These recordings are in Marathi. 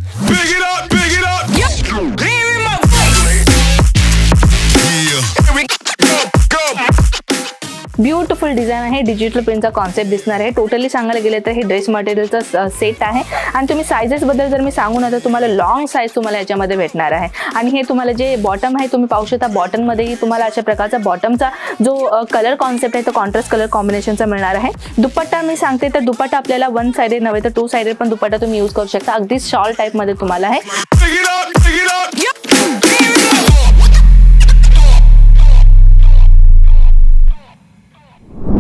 Big it up, big it up. Yep. Hear my voice. Yeah. Here we go. Beautiful design आहे, डिजिटल प्रिंटचा कॉन्सेप्ट दिसणार आहे. टोटली सांगायला गेले तर हे ड्रेस मटेरियलचा सेट आहे. आणि तुम्ही साइजेस बद्दल जर मी सांगू ना तर तुम्हाला लॉंग साइज तुम्हाला याच्यामध्ये भेटणार आहे. आणि हे तुम्हाला जे बॉटम आहे तुम्ही पाहू शकता, बॉटम मध्येही तुम्हाला अशा प्रकारचा बॉटमचा जो कलर कॉन्सेप्ट आहे तो कॉन्ट्रास्ट कलर कॉम्बिनेशनचा मिळणार आहे. दुपट्टा मी सांगते तर दुपट्टा आपल्याला वन साइडेड नव्हे तर टू साइडेड पण दुपट्टा तुम्ही यूज करू शकता. अगदी शॉल टाइप मध्ये तुम्हाला आहे.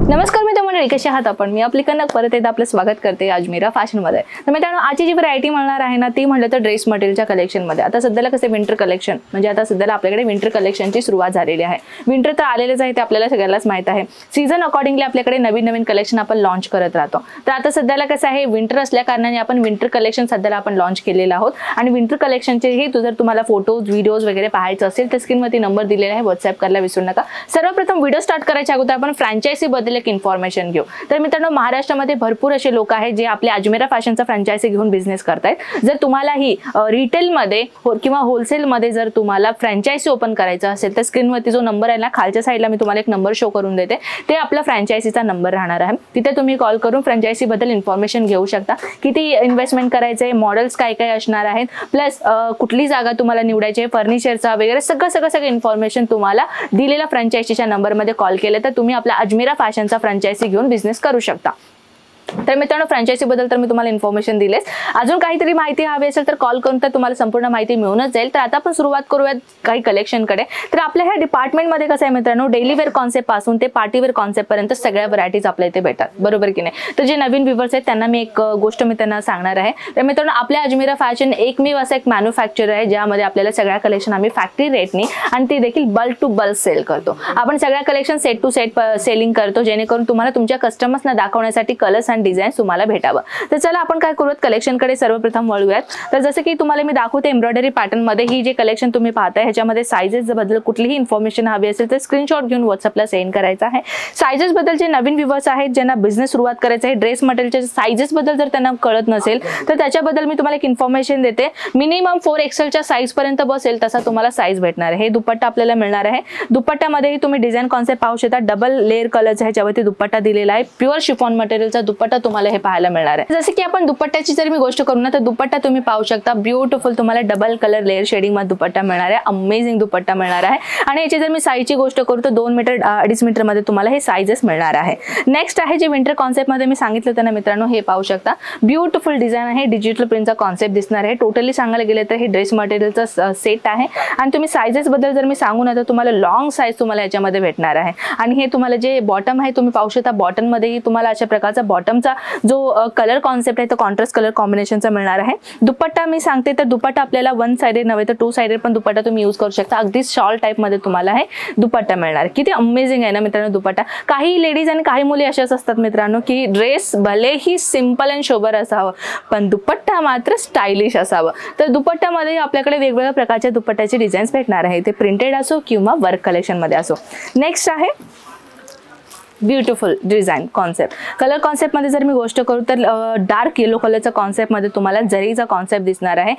नमस्कार मित्रमंडळी, कसे आहात आपण? मी आपली कनक परत एकदा आपलं स्वागत करते अजमेरा फॅशनमध्ये. तर मित्रांनो, आजची जी व्हरायटी मिळणार आहे ना ती म्हटलं तर ड्रेस मटेरियलच्या कलेक्शनमध्ये. आता सध्याला कसं विंटर कलेक्शन म्हणजे आता सध्याला आपल्याकडे विंटर कलेक्शनची सुरुवात झालेली आहे. विंटर तर आलेलेच आहे, ते आपल्याला सगळ्यालाच माहित आहे. सीझन अकॉर्डिंगली आपल्याकडे नवीन नवीन कलेक्शन आपण लॉन्च करत राहतो. तर आता सध्याला कसं आहे, विंटर असल्या कारणाने आपण विंटर कलेक्शन सध्याला आपण लॉन्च केलेलं आहोत. आणि विंटर कलेक्शनचे जर तुम्हाला फोटोज व्हिडिओज वगैरे पाहायचं असेल तर स्क्रीनवरती नंबर दिलेला आहे, व्हॉट्सअप करायला विसरू नका. सर्वप्रथम व्हिडिओ स्टार्ट करायच्या अगोदर आपण फ्रँचायझी बद्दल एक इन्फॉर्मेशन घेऊ. तर मित्रांनो, महाराष्ट्रामध्ये भरपूर असे लोक आहेत जे आपल्या अजमेरा फॅशनचा फ्रँचायझी घेऊन बिझनेस करतायत. जर तुम्हालाही रिटेलमध्ये किंवा होलसेलमध्ये जर तुम्हाला फ्रँचायझी ओपन करायचं असेल तर स्क्रीनवरती जो नंबर आहे ना खालच्या साईडला मी तुम्हाला एक नंबर शो करून देते, ते आपला फ्रँचायझीचा नंबर राहणार आहे. तिथे तुम्ही कॉल करून फ्रँचायझी बद्दल इन्फॉर्मेशन घेऊ शकता. किती इन्व्हेस्टमेंट करायचे, मॉडेल्स काय काय असणार आहेत, प्लस कुठली जागा तुम्हाला निवडायची आहे, फर्निचरचा वगैरे सगळं इन्फॉर्मेशन तुम्हाला दिलेल्या फ्रँचायझीच्या नंबरमध्ये कॉल केलं तर तुम्ही आपल्या अजमेरा फॅशनचा फ्रँचायझी घेऊन बिझनेस करू शकता. तर मित्रांनो, फ्रँचायझी बद्दल तर मी तुम्हाला इन्फॉर्मेशन दिलेच. अजून काहीतरी माहिती हवी असेल तर कॉल करून तर तुम्हाला संपूर्ण माहिती मिळूनच जाईल. तर आता आपण सुरुवात करूयात काही कलेक्शनकडे. तर आपल्या ह्या डिपार्टमेंटमध्ये कसं आहे मित्रांनो, डेली वेअर कॉन्सेप्ट पासून ते पार्टी वेअर कॉन्सेप्ट पर्यंत सगळ्या व्हरायटीज आपल्या इथे भेटतात, बरोबर की नाही? तर जे नवीन व्ह्यूअर्स आहेत त्यांना मी एक गोष्ट मी त्यांना सांगणार आहे. तर मित्रांनो, आपल्या अजमेरा फॅशन एकमेव असं एक मॅन्युफॅक्चर आहे ज्यामध्ये आपल्याला सगळ्या कलेक्शन आम्ही फॅक्टरी रेटनी आणि ते देखील बल्क टू बल्क सेल करतो. आपण सगळ्या collection set to set selling करतो, जेणेकरून तुम्हाला तुमच्या कस्टमर्सना दाखवण्यासाठी कलर्स आणि डिझाईन तुम्हाला भेटावं. तर चला आपण काय करूयात, कलेक्शनकडे सर्वप्रथम वळूयात. तर जसं की तुम्हाला मी दाखवते एम्ब्रॉयडरी पॅटर्न मध्ये ही जे कलेक्शन तुम्ही पाहताय ह्याच्यामध्ये साइजेस बद्दल कुठलीही इन्फॉर्मेशन हवी असेल तर स्क्रीनशॉट घेऊन व्हॉट्सअपला सेंड करायचा आहे. साइजेस बद्दल जे नवीन व्ह्यूअर्स आहेत ज्यांना बिझनेस सुरुवात करायचा आहे, ड्रेस मटेरियलच्या साइजेस बद्दल जर त्यांना कळत नसेल तर त्याच्याबद्दल मी तुम्हाला एक इन्फॉर्मेशन देते. मिनिमम 4XL च्या साइज पर्यंत बसेल तसा तुम्हाला साइज भेटणार आहे. हे दुपट्टा आपल्याला मिळणार आहे. दुपट्ट्यामध्येही तुम्ही डिझाईन कॉन्सेप्ट पाहू शकता. डबल लेअर कलरचा ह्याच्यावरती दुपट्टा दिलेला आहे. प्युअर शिफॉन मटेरियलचा दुपट्टा तुम्हाला हे पाहायला मिळणार आहे. जसे की आपण दुपट्ट्याची जर मी गोष्ट करू ना तर दुपट्टा तुम्ही पाहू शकता. ब्युटिफुल तुम्हाला डबल कलर लेअर शेडिंग मध्ये दुपट्टा मिळणार आहे. अमेझिंग दुपट्टा मिळणार आहे. आणि याची जर मी साईजची गोष्ट करू तर 2 मीटर 2.5 मीटर मध्ये तुम्हाला हे साइजेस मिळणार आहे. नेक्स्ट आहे जे विंटर कॉन्सेप्ट मध्ये मी सांगितलं होतं ना मित्रांनो, हे पाहू शकता. ब्युटिफुल डिझाइन आहे, डिजिटल प्रिंटचा कॉन्सेप्ट दिसणार आहे. टोटली सांगायला गेले तर हे ड्रेस मटेरियलचा सेट आहे. आणि तुम्ही साइजेस बद्दल जर मी सांगू ना तर तुम्हाला लॉंग साइज तुम्हाला याच्यामध्ये भेटणार आहे. आणि हे तुम्हाला जे बॉटम आहे तुम्ही पाहू शकता, बॉटम मध्येही तुम्हाला अशा प्रकारचा बॉटमचा जो कलर कॉन्सेप्ट आहे तो कॉन्ट्रास्ट कलर कॉम्बिनेशनचा मिळणार आहे. दुपट्टा मी सांगते तर दुपट्टा आपल्याला वन साइडेड नव्हे तर टू साइडेड पण दुपट्टा तुम्ही यूज करू शकता. अगदी शॉल टाइप मध्ये तुम्हाला हे दुपट्टा मिळणार. किती अमेझिंग आहे ना मित्रांनो दुपट्टा. काही लेडीज आणि काही मुली अशाच असतात मित्रांनो की ड्रेस भलेही सिंपल अँड शोबर असावं पण दुपट्टा मात्र स्टायलिश असावं. तर दुपट्ट्यामध्ये आपल्याकडे वेगवेगळ्या प्रकारच्या दुपट्ट्याचे डिझाईन्स भेटणार आहे, ते प्रिंटेड असो किंवा वर्क कलेक्शन मध्ये असो. नेक्स्ट आहे beautiful design concept. Colour concept मध्ये जर मी गोष्ट करू तर डार्क येलो कलरचा कॉन्सेप्ट मध्ये तुम्हाला जरीचा कॉन्सेप्ट दिसणार आहे.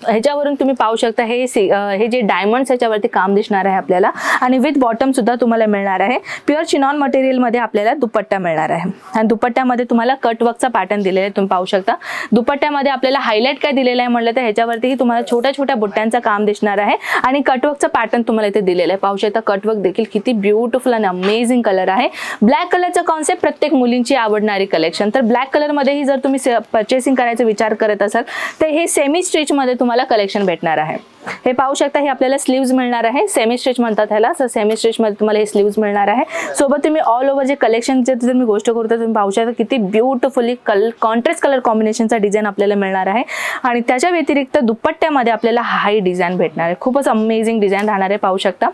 ह्याच्यावरून तुम्ही पाहू शकता हे जे डायमंड्स ह्याच्यावरती काम दिसणार आहे आपल्याला. आणि विथ बॉटम सुद्धा तुम्हाला मिळणार आहे. प्युअर चिनॉन मटेरियल मध्ये आपल्याला दुपट्टा मिळणार आहे. आणि दुपट्ट्यामध्ये तुम्हाला कटवर्कचा पॅटर्न दिलेला आहे, तुम्ही पाहू शकता. दुपट्ट्यामध्ये आपल्याला हायलाइट काय दिलेलं आहे म्हटलं तर ह्याच्यावरतीही तुम्हाला छोट्या छोट्या बुट्ट्यांचं काम दिसणार आहे. आणि कटवर्कचा पॅटर्न तुम्हाला इथे दिलेला आहे, पाहू शकता. कटवर्क देखील किती ब्युटिफुल आणि अमेझिंग कलर आहे. ब्लॅक कलरचा कॉन्सेप्ट प्रत्येक मुलींची आवडणारी कलेक्शन. तर ब्लॅक कलर मध्येही जर तुम्ही परचेसिंग करायचा विचार करत असाल तर हे सेमी स्टिच मध्ये तुम्हाला कलेक्शन भेटणार आहे. हे पाहू शकता, हे आपल्याला स्लीव्स मिळणार आहे. सेमी स्टिच म्हणतात ह्याला. तर सेमी स्टिच मध्ये तुम्हाला हे स्लीव्स मिळणार आहे. सोबत तुम्ही ऑल ओव्हर जे कलेक्शन जर मी गोष्ट करतो तुम्ही पाहू शकता किती ब्युटिफुली कॉन्ट्रास्ट कलर कॉम्बिनेशनचा डिझाईन आपल्याला मिळणार आहे. आणि त्याच्या व्यतिरिक्त दुपट्ट्यामध्ये आपल्याला हाय डिझाईन भेटणार आहे. खूपच अमेझिंग डिझाईन राहणार आहे, पाहू शकता.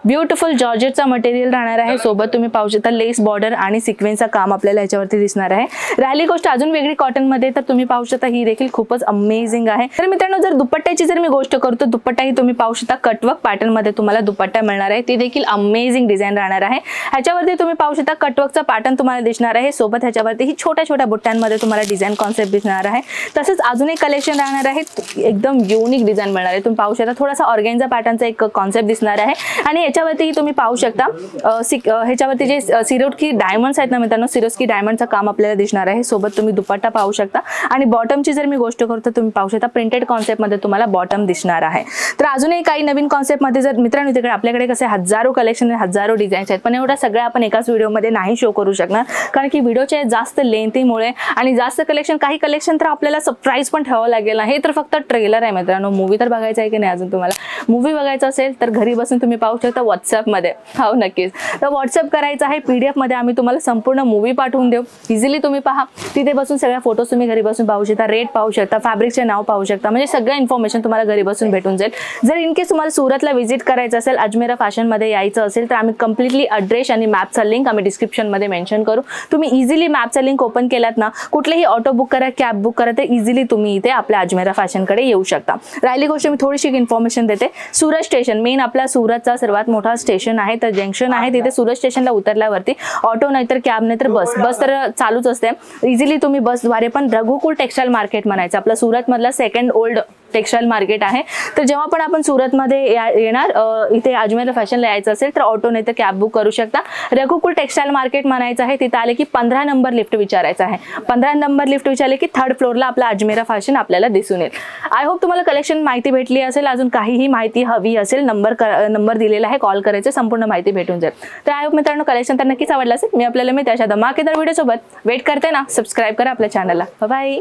ब्युटिफुल जॉर्जेटचा मटेरियल राहणार आहे. सोबत तुम्ही पाहू शकता लेस बॉर्डर आणि सिक्वेन्सचा काम आपल्याला याच्यावरती दिसणार आहे. राहिली गोष्ट अजून वेगळी कॉटन मध्ये, तर तुम्ही पाहू शकता ही देखील खूपच अमेझिंग आहे. तर मित्रांनो, जर दुपट्ट्याची जर मी गोष्ट करतो, दुपट्टाही तुम्ही पाहू शकता कटवर्क पॅटर्न मध्ये तुम्हाला दुपट्टा मिळणार आहे. ती देखील अमेझिंग डिझाईन राहणार आहे. ह्याच्यावरती तुम्ही पाहू शकता कटवर्कचा पॅटर्न तुम्हाला दिसणार आहे. सोबत ह्याच्यावरती ही छोट्या छोट्या बुट्ट्यांमध्ये तुम्हाला डिझाईन कॉन्सेप्ट दिसणार आहे. तसंच अजून एक कलेक्शन राहणार आहे, एकदम युनिक डिझाईन मिळणार आहे. तुम्ही पाहू शकता थोडासा ऑर्गेन्झा पॅटर्नचा एक कॉन्सेप्ट दिसणार आहे. आणि याच्यावरती तुम्ही पाहू शकता ह्याच्यावरती जे सिरोस्की डायमंड्स आहेत ना मित्रांनो, सिरोस्की डायमंडचं काम आपल्याला दिसणार आहे. सोबत तुम्ही दुपट्टा पाहू शकता. आणि बॉटमची जर मी गोष्ट करतो, तुम्ही पाहू शकता प्रिंटेड कॉन्सेप्ट मध्ये तुम्हाला बॉटम दिसणार आहे. तर अजूनही काही नवीन कॉन्सेप्ट मध्ये जर मित्रांनो तिकडे आपल्याकडे कसे हजारो कलेक्शन हजारो डिझाईन्स आहेत, पण एवढ्या सगळ्या आपण एकाच व्हिडिओमध्ये नाही शो करू शकणार, कारण की व्हिडिओच्या जास्त लेंथीमुळे आणि जास्त कलेक्शन, काही कलेक्शन तर आपल्याला सरप्राईज पण ठेवावं लागेल. हे तर फक्त ट्रेलर आहे मित्रांनो. मूवी तर बघायचा आहे की नाही अजून तुम्हाला? मूवी बघायचं असेल तर घरी बसून तुम्ही पाहू शकता व्हॉट्सअपमध्ये. हो नक्कीच. तर व्हॉट्सअप करायचं आहे, PDF मध्ये आम्ही तुम्हाला संपूर्ण मूवी पाठवून देऊ. इझिली तुम्ही पहा, तिथे बसून सगळ्या फोटोज तुम्ही घरी बसून पाहू शकता, रेट पाहू शकता, फॅब्रिकचे नाव पाहू शकता, म्हणजे सगळं इन्फॉर्मेशन तुम्हाला घरी बसून भेटून जाईल. जर इन केस तुम्हाला सुरतला व्हिजिट करायचं असेल, अजमेरा फॅशनमध्ये यायचं असेल, तर आम्ही कम्प्लिटली ॲड्रेस आणि मॅपचा लिंक आम्ही डिस्क्रिप्शनमध्ये मेन्शन करू. तुम्ही इझिली मॅपचा लिंक ओपन केलात ना, कुठलेही ऑटो बुक करा, कॅब बुक करा, तर इझिली तुम्ही इथे आपल्या अजमेरा फॅशनकडे येऊ शकता. राहिली गोष्ट मी थोडीशी इन्फॉर्मेशन देते. सुरत स्टेशन मेन आपला सुरतचा सर्वात मोठा स्टेशन आहे, तर जंक्शन आहे तिथे. सुरत स्टेशनला उतरल्यावरती ऑटो नाहीतर कॅब नाहीतर बस तर चालूच असते. इझिली तुम्ही बसद्वारे पण रघुकुल टेक्सटाईल मार्केट म्हणायचं आपला सुरतमधला सेकंड ओल्ड टेक्सटाईल मार्केट आहे. तर जेव्हा पण आपण सुरतमध्ये येणार, इथे अजमेरा फॅशनला यायचं असेल तर ऑटो नाही तर कॅब बुक करू शकता. रघुकुल टेक्सटाईल मार्केट म्हणायचं आहे. तिथे आले की 15 नंबर लिफ्ट विचारायचं आहे. 15 नंबर लिफ्ट विचारले की 3rd फ्लोअरला आपला अजमेरा फॅशन आपल्याला दिसून येईल. आय होप तुम्हाला कलेक्शन माहिती भेटली असेल. अजून काहीही माहिती हवी असेल, नंबर दिलेला आहे, कॉल करायचे, संपूर्ण माहिती भेटून जाईल. तर आय होप मित्रांनो कलेक्शन तर नक्कीच आवडलं असेल. मी आपल्याला अशा धमाकेदार व्हिडिओ सोबत वेट करते ना. सबस्क्राईब करा आपल्या चॅनलला. बाय.